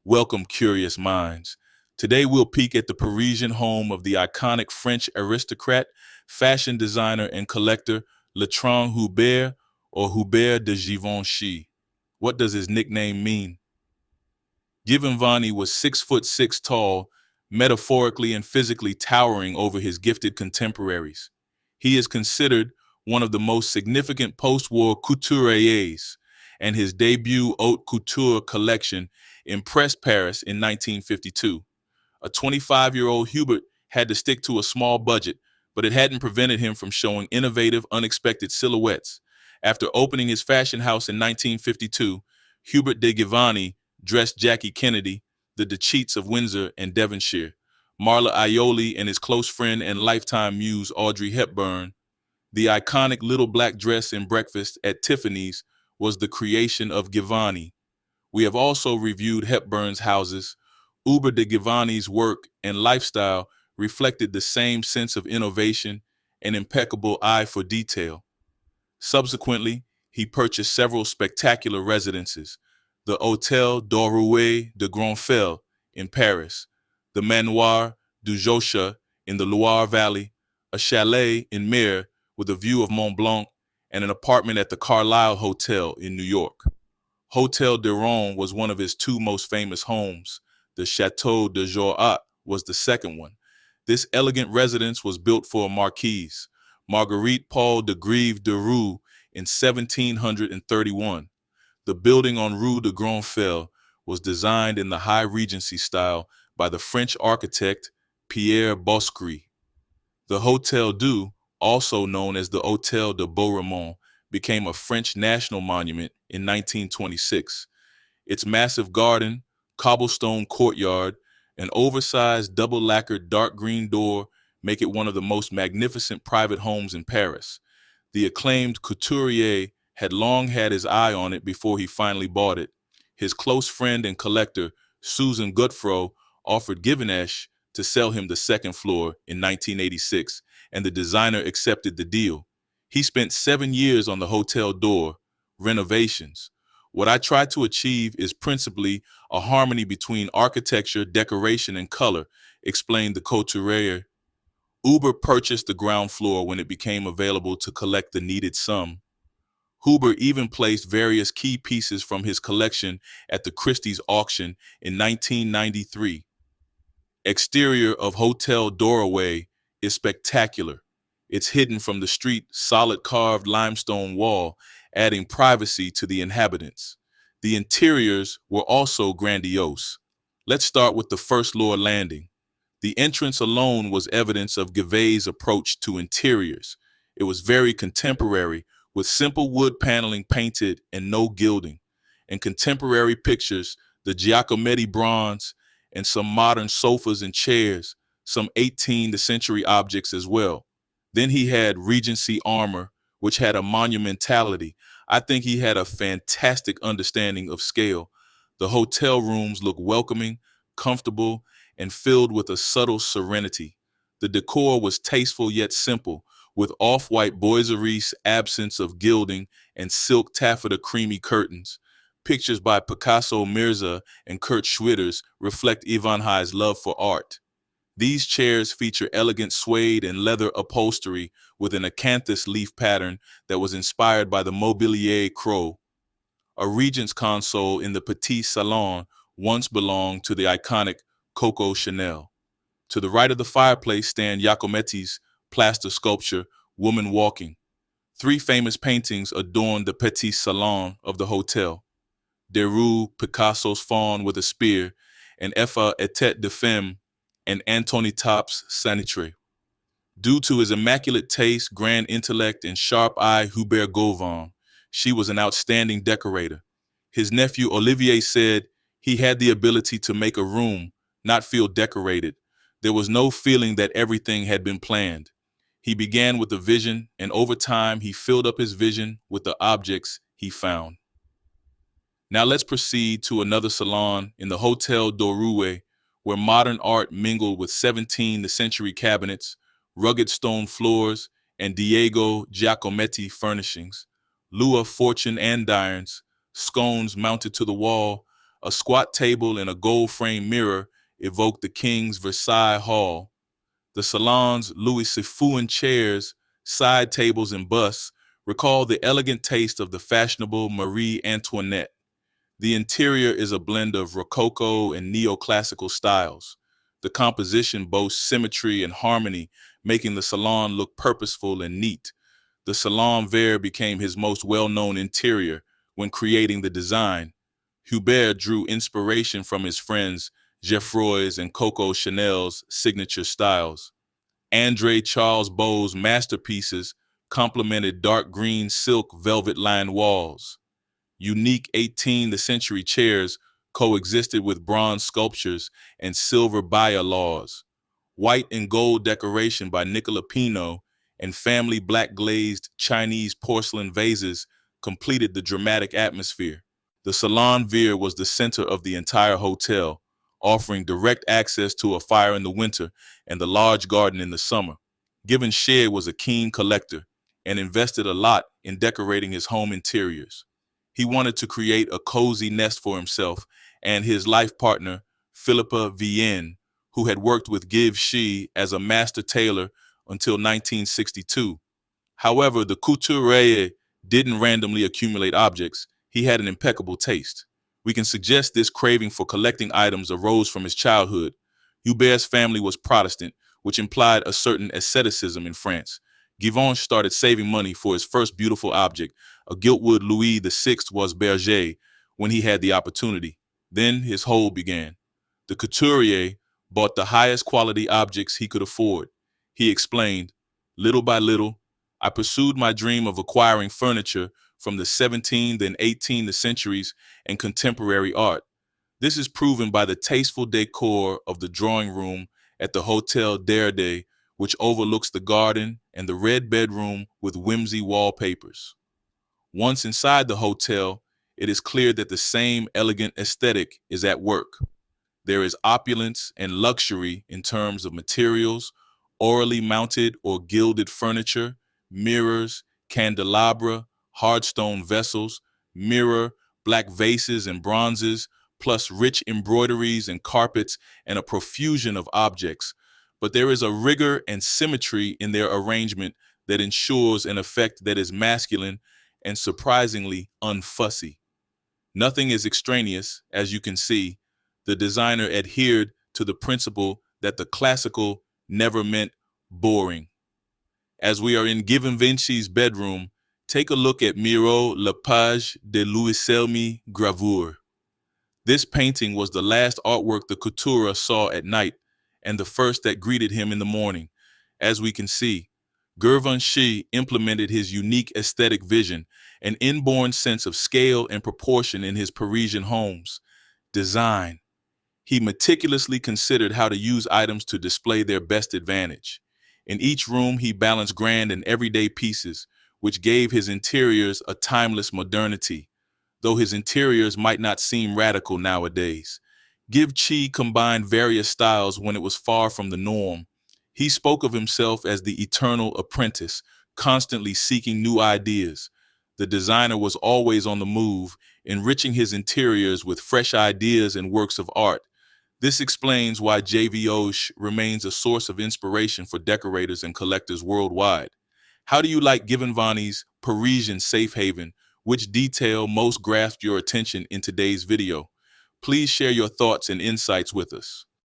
Welcome, curious minds. Today we'll peek at the Parisian home of the iconic French aristocrat, fashion designer, and collector Latron Hubert, or Hubert de Givenchy. What does his nickname mean? Givenchy was 6'6" tall, metaphorically and physically towering over his gifted contemporaries. He is considered one of the most significant post-war couturiers, and his debut haute couture collection impressed Paris in 1952. A 25-year-old Hubert had to stick to a small budget, but it hadn't prevented him from showing innovative, unexpected silhouettes. After opening his fashion house in 1952, Hubert de Givenchy dressed Jackie Kennedy, the Duchess of Windsor and Devonshire, Marla Aioli, and his close friend and lifetime muse Audrey Hepburn. The iconic little black dress in Breakfast at Tiffany's was the creation of Givenchy. We have also reviewed Hepburn's houses. Hubert de Givenchy's work and lifestyle reflected the same sense of innovation and impeccable eye for detail. Subsequently, he purchased several spectacular residences: the Hôtel de Grandfell in Paris, the Manoir du Jonchet in the Loire Valley, a chalet in Mer with a view of Mont Blanc, and an apartment at the Carlisle Hotel in New York. Hôtel de Rome was one of his two most famous homes. The Teau du Jonchet was the second one. This elegant residence was built for a marquise, Marguerite Paul de Greve de Roux, in 1731. The building on Rue de Grandfell was designed in the High Regency style by the French architect Pierre Bosquet. The Hôtel Dieu, also known as the Hôtel de Beauremont, became a French national monument in 1926. Its massive garden, cobblestone courtyard, and oversized double-lacquered dark green door make it one of the most magnificent private homes in Paris. The acclaimed couturier had long had his eye on it before he finally bought it. His close friend and collector, Susan Godefroy, offered Givenchy to sell him the second floor in 1986, and the designer accepted the deal. He spent 7 years on the hotel door, renovations. What I try to achieve is principally a harmony between architecture, decoration, and color, explained the couturier. Uber purchased the ground floor when it became available to collect the needed sum. Huber even placed various key pieces from his collection at the Christie's auction in 1993. Exterior of hotel doorway is spectacular. It's hidden from the street, solid carved limestone wall, adding privacy to the inhabitants. The interiors were also grandiose. Let's start with the first floor landing. The entrance alone was evidence of Givet's approach to interiors. It was very contemporary, with simple wood paneling painted and no gilding. In contemporary pictures, the Giacometti bronze, and some modern sofas and chairs, some 18th century objects as well. Then he had Regency armor, which had a monumentality. I think he had a fantastic understanding of scale. The hotel rooms look welcoming, comfortable, and filled with a subtle serenity. The decor was tasteful yet simple, with off-white boiseries, absence of gilding, and silk taffeta creamy curtains. Pictures by Picasso Mirza and Kurt Schwitters reflect Givenchy's love for art. These chairs feature elegant suede and leather upholstery with an acanthus leaf pattern that was inspired by the Mobilier Crow. A regent's console in the Petit Salon once belonged to the iconic Coco Chanel. To the right of the fireplace stand Giacometti's plaster sculpture, Woman Walking. 3 famous paintings adorn the Petit Salon of the hotel: Deroux, Picasso's Faun with a Spear, and Effa et Tête de Femme, and Antony Top's Sanitre. Due to his immaculate taste, grand intellect, and sharp eye Hubert Gauvin, she was an outstanding decorator. His nephew Olivier said he had the ability to make a room not feel decorated. There was no feeling that everything had been planned. He began with a vision, and over time he filled up his vision with the objects he found. Now let's proceed to another salon in the Hotel d'Oroué, where modern art mingled with 17th century cabinets, rugged stone floors, and Diego Giacometti furnishings. Lua fortune andirons, scones mounted to the wall, A squat table and a gold-framed mirror evoke the king's Versailles Hall. The salon's Louis Sifouin chairs, side tables, and busts recall the elegant taste of the fashionable Marie Antoinette. The interior is a blend of Rococo and neoclassical styles. The composition boasts symmetry and harmony, making the salon look purposeful and neat. The salon vert became his most well-known interior when creating the design. Hubert drew inspiration from his friends Geoffroy's and Coco Chanel's signature styles. André Charles Bow's masterpieces complemented dark green silk velvet-lined walls. Unique 18th century chairs coexisted with bronze sculptures and silver baya laws. White and gold decoration by Nicola Pino and family black glazed Chinese porcelain vases completed the dramatic atmosphere. The Salon Vert was the center of the entire hotel, offering direct access to a fire in the winter and the large garden in the summer. Givenchy was a keen collector and invested a lot in decorating his home interiors. He wanted to create a cozy nest for himself and his life partner, Philippa Vienne, who had worked with Givenchy as a master tailor until 1962. However, the couturier didn't randomly accumulate objects. He had an impeccable taste. We can suggest this craving for collecting items arose from his childhood. Hubert's family was Protestant, which implied a certain asceticism in France. Givenchy started saving money for his first beautiful object, a giltwood Louis VI was Berger, when he had the opportunity. Then his hole began. The couturier bought the highest quality objects he could afford. He explained, little by little, I pursued my dream of acquiring furniture from the 17th and 18th centuries and contemporary art. This is proven by the tasteful decor of the drawing room at the Hotel Derde, which overlooks the garden, and the red bedroom with whimsy wallpapers. Once inside the hotel, it is clear that the same elegant aesthetic is at work. There is opulence and luxury in terms of materials, orally mounted or gilded furniture, mirrors, candelabra, hard stone vessels, mirror, black vases and bronzes, plus rich embroideries and carpets and a profusion of objects. But there is a rigor and symmetry in their arrangement that ensures an effect that is masculine and surprisingly unfussy. Nothing is extraneous, as you can see. The designer adhered to the principle that the classical never meant boring. As we are in Givenchy's bedroom, take a look at Miro Lepage de Louis-Selmy gravure. This painting was the last artwork the couture saw at night and the first that greeted him in the morning. As we can see, Givenchy implemented his unique aesthetic vision, an inborn sense of scale and proportion in his Parisian homes. Design. He meticulously considered how to use items to display their best advantage. In each room, he balanced grand and everyday pieces, which gave his interiors a timeless modernity, though his interiors might not seem radical nowadays. Givenchy combined various styles when it was far from the norm. He spoke of himself as the eternal apprentice, constantly seeking new ideas. The designer was always on the move, enriching his interiors with fresh ideas and works of art. This explains why Givenchy remains a source of inspiration for decorators and collectors worldwide. How do you like Givenchy's Parisian safe haven? Which detail most grasped your attention in today's video? Please share your thoughts and insights with us.